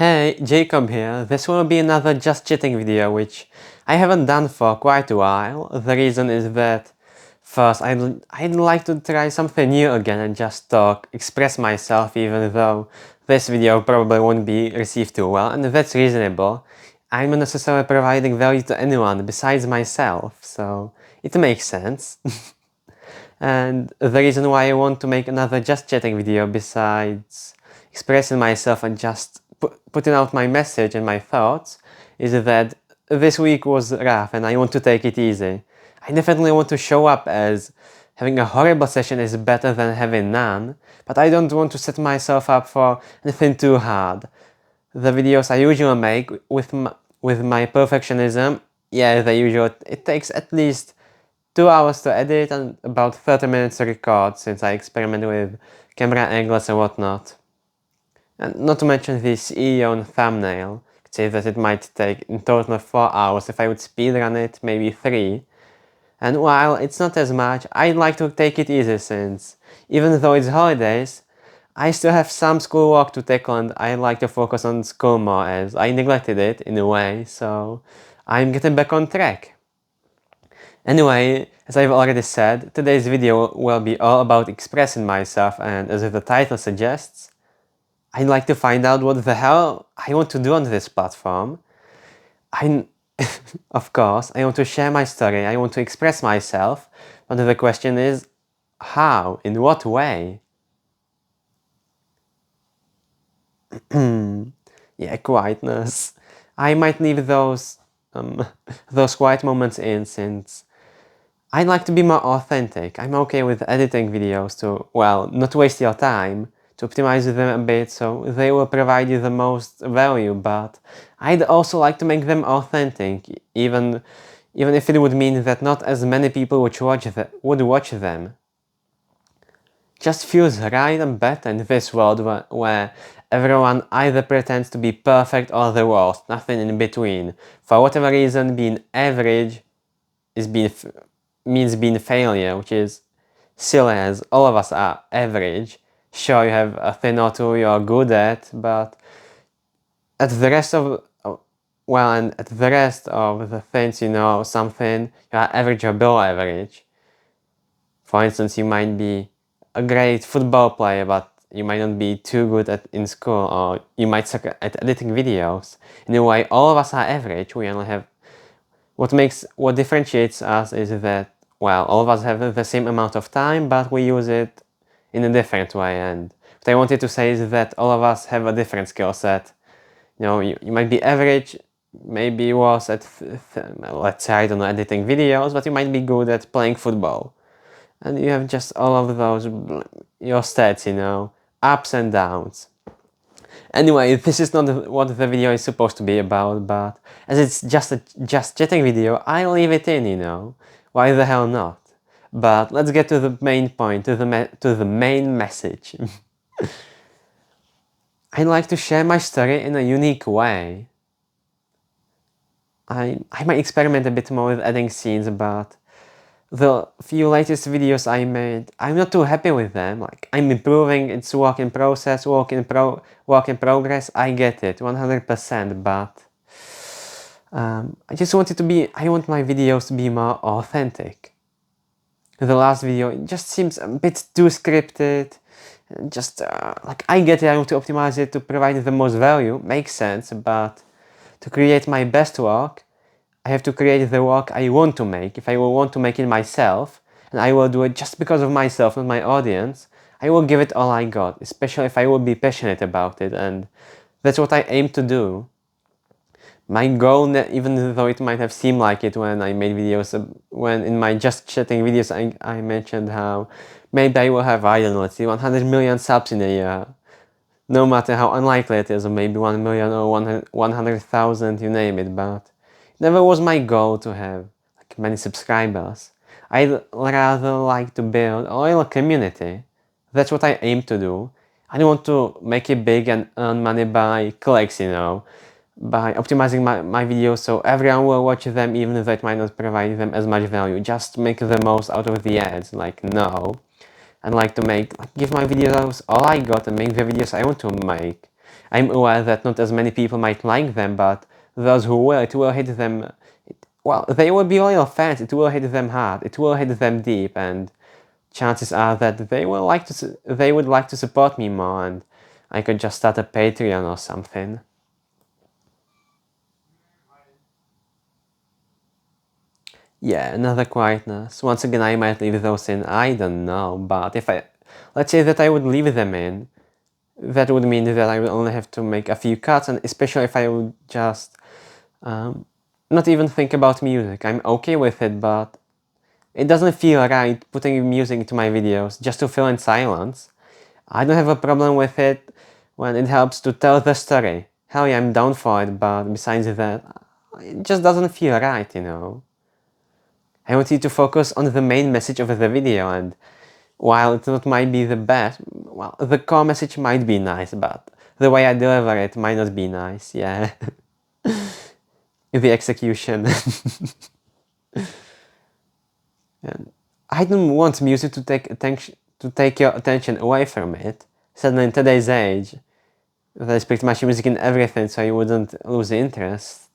Hey, Jacob here. This will be another Just Chatting video, which I haven't done for quite a while. The reason is that first, I'd like to try something new again and just talk, express myself, even though this video probably won't be received too well, and that's reasonable. I'm not necessarily providing value to anyone besides myself, so it makes sense. And the reason why I want to make another Just Chatting video besides expressing myself and just putting out my message and my thoughts is that this week was rough and I want to take it easy. I definitely want to show up as having a horrible session is better than having none, but I don't want to set myself up for anything too hard. The videos I usually make with my perfectionism, it takes at least 2 hours to edit and about 30 minutes to record, since I experiment with camera angles and whatnot. And not to mention the CEO and thumbnail. I could say that it might take in total 4 hours. If I would speedrun it, maybe 3. And while it's not as much, I'd like to take it easy, since even though it's holidays, I still have some schoolwork to tackle and I'd like to focus on school more, as I neglected it in a way, so I'm getting back on track. Anyway, as I've already said, today's video will be all about expressing myself, and as the title suggests, I'd like to find out what the hell I want to do on this platform. Of course, I want to share my story, I want to express myself, but the question is, how? In what way? Yeah, quietness. I might leave those quiet moments in, since I'd like to be more authentic. I'm okay with editing videos to, well, not waste your time, to optimize them a bit so they will provide you the most value, but I'd also like to make them authentic, even if it would mean that not as many people would watch them. Just feels right and better in this world where everyone either pretends to be perfect or the worst, nothing in between. For whatever reason, being average means being failure, which is silly, as all of us are average. Sure, you have a thing or two you're good at, but at the rest of the things, something, you are average or below average. For instance, you might be a great football player, but you might not be too good in school, or you might suck at editing videos. In a way, all of us are average. We only have what differentiates us is that, well, all of us have the same amount of time, but we use it in a different way. And what I wanted to say is that all of us have a different skill set. You might be average, maybe worse at, let's say, I don't know, editing videos, but you might be good at playing football. And you have just all of those, your stats, ups and downs. Anyway, this is not what the video is supposed to be about, but as it's just a Just Chatting video, I'll leave it in, Why the hell not? But let's get to the main point, to the main message. I'd like to share my story in a unique way. I might experiment a bit more with adding scenes, but the few latest videos I made, I'm not too happy with them. Like, I'm improving, it's work in process, work in progress, I get it, 100%, but I want my videos to be more authentic. The last video, it just seems a bit too scripted. Just, I get it, I want to optimize it to provide the most value, makes sense, but to create my best work, I have to create the work I want to make. If I will want to make it myself, and I will do it just because of myself, not my audience, I will give it all I got, especially if I will be passionate about it, and that's what I aim to do. My goal, even though it might have seemed like it when I made videos, when in my Just Chatting videos I mentioned how maybe I will have, I don't know, let's see, 100 million subs in a year. No matter how unlikely it is, or maybe 1 million or 100,000, you name it, but it never was my goal to have many subscribers. I'd rather like to build a loyal community. That's what I aim to do. I don't want to make it big and earn money by clicks, by optimizing my videos so everyone will watch them, even if it might not provide them as much value. Just make the most out of the ads, no. I'd like to give my videos all I got and make the videos I want to make. I'm aware that not as many people might like them, but those who will, it will hit them. Well, they will be loyal fans. It will hit them hard. It will hit them deep, and chances are that they would like to support me more, and I could just start a Patreon or something. Yeah, another quietness. Once again, I might leave those in. I don't know, but let's say that I would leave them in, that would mean that I would only have to make a few cuts, and especially if I would just not even think about music. I'm okay with it, but it doesn't feel right putting music into my videos just to fill in silence. I don't have a problem with it when it helps to tell the story. Hell yeah, I'm down for it, but besides that, it just doesn't feel right, you know. I want you to focus on the main message of the video, and while it not might be the best, well, the core message might be nice, but the way I deliver it might not be nice, yeah. The execution. And I don't want music to take your attention away from it. Certainly in today's age, there's pretty much music in everything, so you wouldn't lose interest.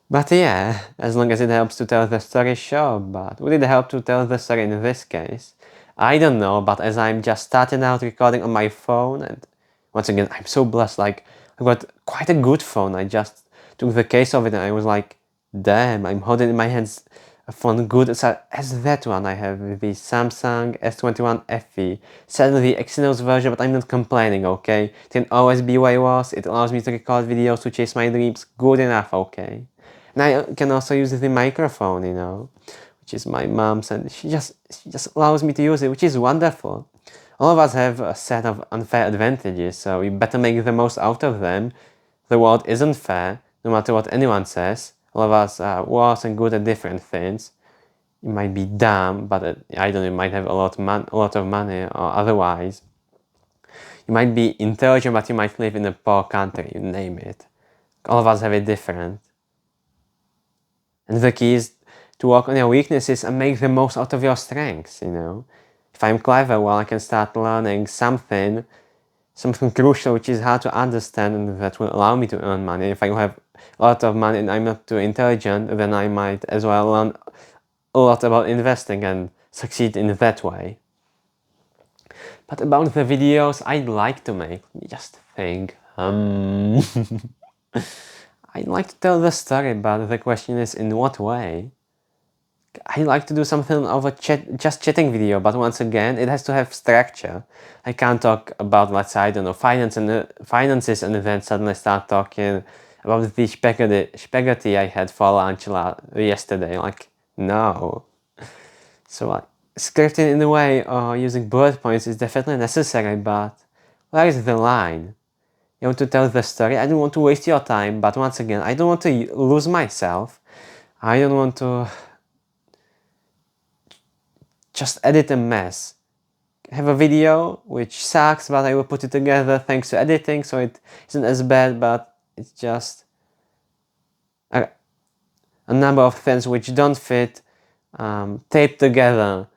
But yeah, as long as it helps to tell the story, sure, but would it help to tell the story in this case? I don't know, but as I'm just starting out recording on my phone, and once again, I'm so blessed, like, I got quite a good phone. I just took the case of it and I was like, damn, I'm holding in my hands a phone good as that one. I have the Samsung S21 FE. Sadly, the Exynos version, but I'm not complaining, okay? It can always be way worse. It allows me to record videos to chase my dreams. Good enough, okay? And I can also use the microphone, you know, which is my mom's, and she just allows me to use it, which is wonderful. All of us have a set of unfair advantages, so we better make the most out of them. The world isn't fair, no matter what anyone says. All of us are worse and good at different things. You might be dumb, but I don't know, you might have a lot of money or otherwise. You might be intelligent, but you might live in a poor country, you name it. All of us have it different. And the key is to work on your weaknesses and make the most out of your strengths, you know. If I'm clever, well, I can start learning something crucial which is hard to understand and that will allow me to earn money. If I have a lot of money and I'm not too intelligent, then I might as well learn a lot about investing and succeed in that way. But about the videos I'd like to make, just think. I'd like to tell the story, but the question is in what way? I like to do something of a just chatting video, but once again, it has to have structure. I can't talk about, let's say, I don't know, finances and then suddenly start talking about the spaghetti I had for lunch yesterday. Like, no. So scripting in a way or using bullet points is definitely necessary, but where is the line? You want to tell the story. I don't want to waste your time, but once again, I don't want to lose myself. I don't want to just edit a mess. Have a video which sucks, but I will put it together thanks to editing, so it isn't as bad, but it's just a number of things which don't fit taped together,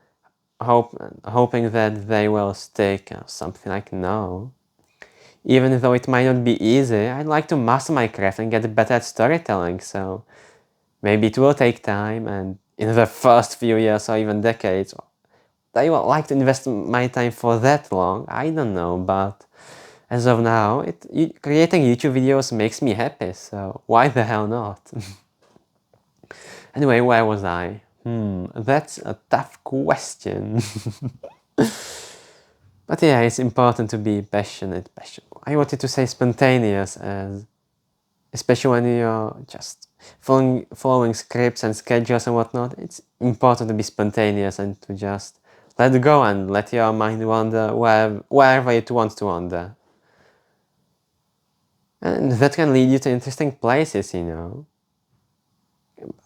hoping that they will stick or something like no. Even though it might not be easy, I'd like to master my craft and get better at storytelling, so maybe it will take time, and in the first few years or even decades, I would like to invest my time for that long, I don't know, but as of now, creating YouTube videos makes me happy, so why the hell not? Anyway, where was I? That's a tough question. But yeah, it's important to be passionate. I wanted to say spontaneous, especially when you're just following scripts and schedules and whatnot. It's important to be spontaneous and to just let go and let your mind wander wherever it wants to wander. And that can lead you to interesting places, you know.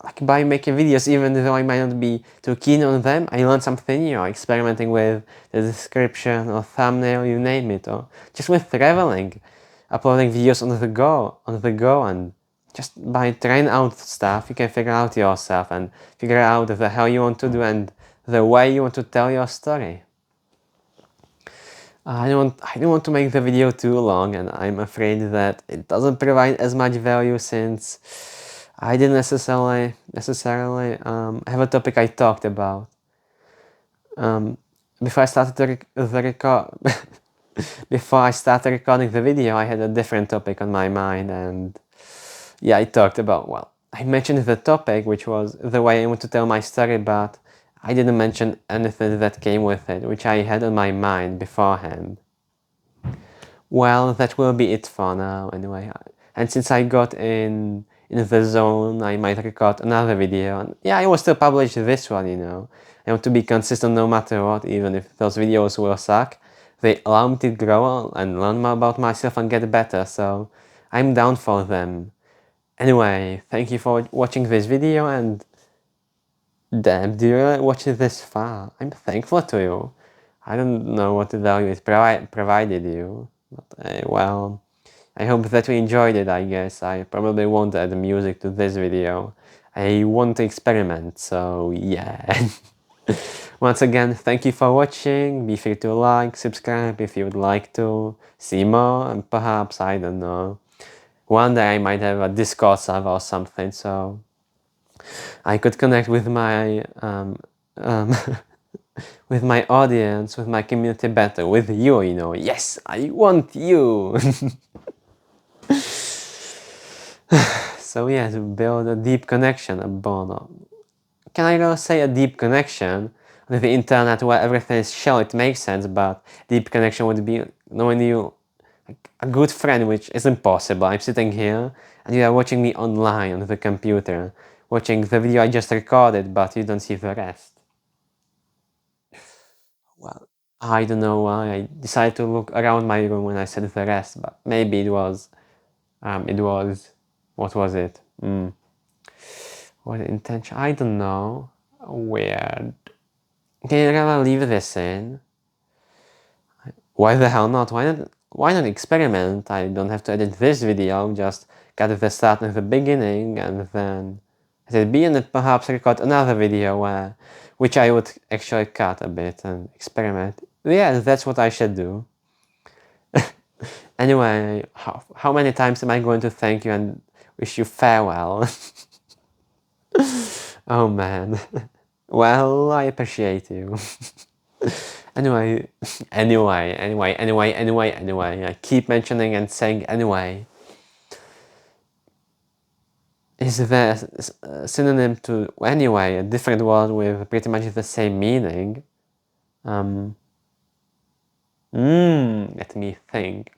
Like by making videos, even though I might not be too keen on them, I learn something new, experimenting with the description or thumbnail, you name it, or just with traveling, uploading videos on the go, and just by trying out stuff, you can figure out yourself and figure out the hell you want to do and the way you want to tell your story. I don't want to make the video too long, and I'm afraid that it doesn't provide as much value since I didn't necessarily have a topic I talked about. Before I started the record, before I started recording the video, I had a different topic on my mind, and yeah, I talked about, well, I mentioned the topic, which was the way I want to tell my story, but I didn't mention anything that came with it, which I had on my mind beforehand. Well, that will be it for now, anyway. And since I got in the zone, I might record another video. And yeah, I will still publish this one, you know. I want to be consistent no matter what, even if those videos will suck. They allow me to grow and learn more about myself and get better, so I'm down for them. Anyway, thank you for watching this video, and damn, do you really watch it this far? I'm thankful to you. I don't know what value it provided you, but well, I hope that you enjoyed it, I guess. I probably won't add music to this video. I want to experiment, so yeah. Once again, thank you for watching. Be free to like, subscribe if you would like to see more, and perhaps, I don't know, one day I might have a Discord server or something, so I could connect with my with my audience, with my community better, with you, you know. Yes, I want you. So yeah, to build a deep connection, a bond. Can I really say a deep connection with the internet where everything is sure it makes sense, but deep connection would be knowing you like a good friend, which is impossible. I'm sitting here and you are watching me online on the computer, watching the video I just recorded, but you don't see the rest. Well, I don't know why I decided to look around my room when I said the rest, but maybe it was, what was it? What intention? I don't know. Weird. Can you really leave this in? Why the hell not? Why not experiment? I don't have to edit this video, just cut the start and the beginning, and then at the beginning perhaps record another video which I would actually cut a bit and experiment. Yeah, that's what I should do. Anyway, how many times am I going to thank you and wish you farewell? Oh man. Well, I appreciate you. Anyway, anyway, I keep mentioning and saying anyway. Is there a synonym to anyway, a different word with pretty much the same meaning? Let me think.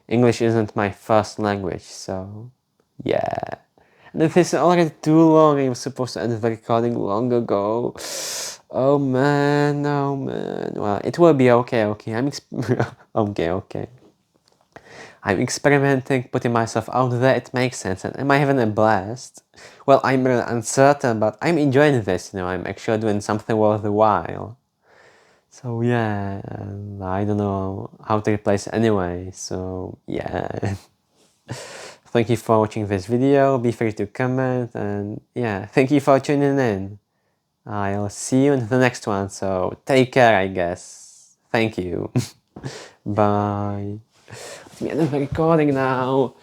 English isn't my first language, so yeah. And if it's already too long, I was supposed to end the recording long ago. Oh man. Well, it will be okay. Okay. I'm experimenting, putting myself out there. It makes sense, and am I having a blast? Well, I'm really uncertain, but I'm enjoying this. You know, I'm actually doing something worthwhile. So yeah, I don't know how to replace it anyway. So yeah. Thank you for watching this video. Be free to comment, and yeah, thank you for tuning in. I'll see you in the next one, so take care, I guess. Thank you. Bye. Let me end the recording now.